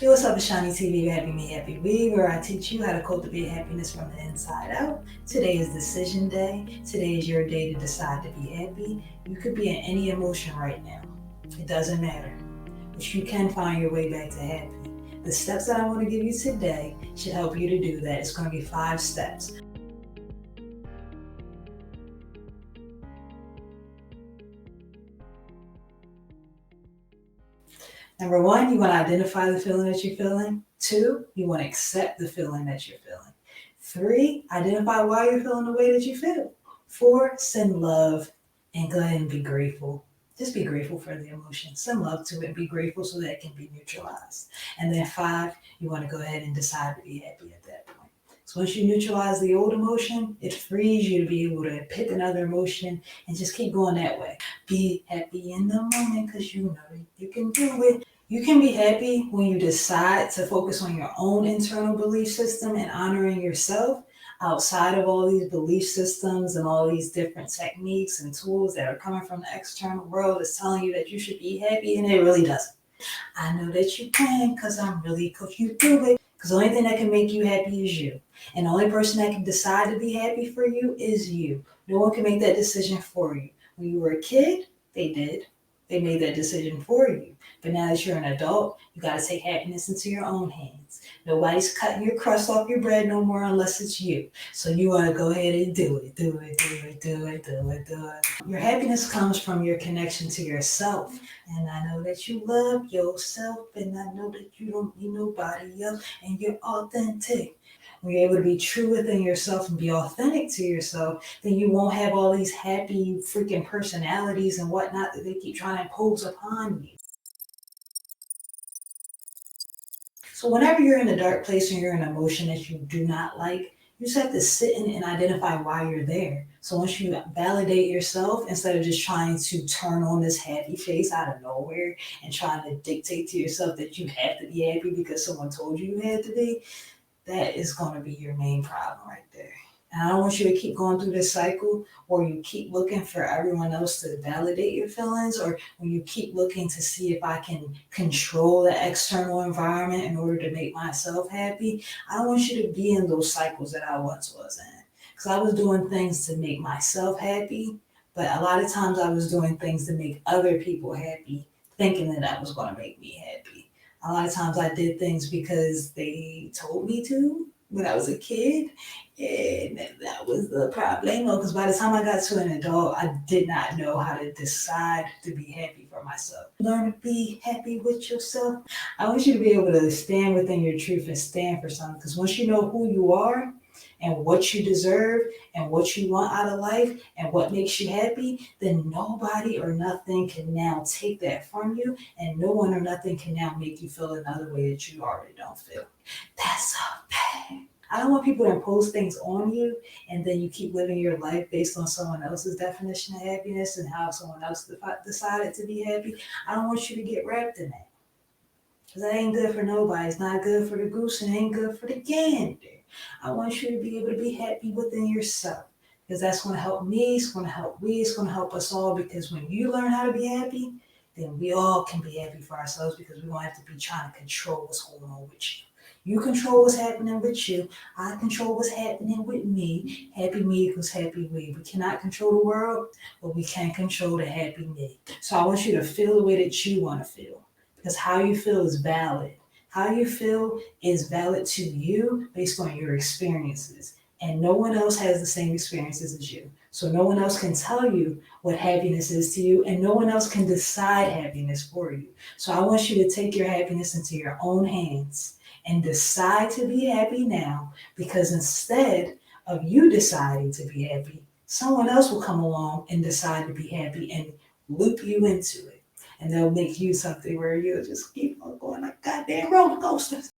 Hey, what's up? It's Shani T.V. Happy Me, Happy We, where I teach you how to cultivate happiness from the inside out. Today is decision day. Today is your day to decide to be happy. You could be in any emotion right now. It doesn't matter. But you can find your way back to happy. The steps that I want to give you today should help you to do that. It's going to be 5 steps. Number 1, you want to identify the feeling that you're feeling. 2, you want to accept the feeling that you're feeling. 3, identify why you're feeling the way that you feel. 4, send love and go ahead and be grateful. Just be grateful for the emotion. Send love to it and be grateful so that it can be neutralized. And then 5, you want to go ahead and decide to be happy at that point. So once you neutralize the old emotion, it frees you to be able to pick another emotion and just keep going that way. Be happy in the moment because you know you can do it. You can be happy when you decide to focus on your own internal belief system and honoring yourself outside of all these belief systems and all these different techniques and tools that are coming from the external world that's telling you that you should be happy, and it really doesn't. I know that you can because I'm really coach you through it. Because the only thing that can make you happy is you. And the only person that can decide to be happy for you is you. No one can make that decision for you. When you were a kid, they did. They made that decision for you. But now that you're an adult, you got to take happiness into your own hands. Nobody's cutting your crust off your bread no more unless it's you. So you want to go ahead and do it. Do it, do it, do it, do it, do it. Your happiness comes from your connection to yourself. And I know that you love yourself, and I know that you don't need nobody else, and you're authentic. When you're able to be true within yourself and be authentic to yourself, then you won't have all these happy freaking personalities and whatnot that they keep trying to impose upon you. So whenever you're in a dark place and you're in an emotion that you do not like, you just have to sit in and identify why you're there. So once you validate yourself, instead of just trying to turn on this happy face out of nowhere and trying to dictate to yourself that you have to be happy because someone told you you had to be, that is going to be your main problem right there. And I don't want you to keep going through this cycle where you keep looking for everyone else to validate your feelings, or when you keep looking to see if I can control the external environment in order to make myself happy. I don't want you to be in those cycles that I once was in. Because I was doing things to make myself happy, but a lot of times I was doing things to make other people happy, thinking that that was going to make me happy. A lot of times I did things because they told me to when I was a kid, and that was the problem. Because by the time I got to an adult, I did not know how to decide to be happy for myself. Learn to be happy with yourself. I want you to be able to stand within your truth and stand for something. Because once you know who you are and what you deserve and what you want out of life and what makes you happy, then nobody or nothing can now take that from you, and no one or nothing can now make you feel another way that you already don't feel. That's okay. I don't want people to impose things on you and then you keep living your life based on someone else's definition of happiness and how someone else decided to be happy. I don't want you to get wrapped in that. Because that ain't good for nobody. It's not good for the goose and it ain't good for the gander. I want you to be able to be happy within yourself. Because that's going to help me, it's going to help we, it's going to help us all. Because when you learn how to be happy, then we all can be happy for ourselves because we won't have to be trying to control what's going on with you. You control what's happening with you. I control what's happening with me. Happy me equals happy we. We cannot control the world, but we can control the happy me. So I want you to feel the way that you want to feel. Because how you feel is valid. How you feel is valid to you based on your experiences. And no one else has the same experiences as you. So no one else can tell you what happiness is to you, and no one else can decide happiness for you. So I want you to take your happiness into your own hands and decide to be happy now, because instead of you deciding to be happy, someone else will come along and decide to be happy and loop you into it. And they'll make you something where you'll just keep on going like goddamn roller coasters.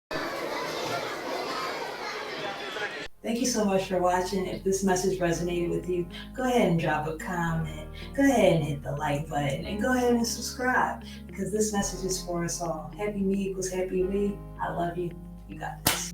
Thank you so much for watching. If this message resonated with you, go ahead and drop a comment. Go ahead and hit the like button and go ahead and subscribe, because this message is for us all. Happy me equals happy we. I love you. You got this.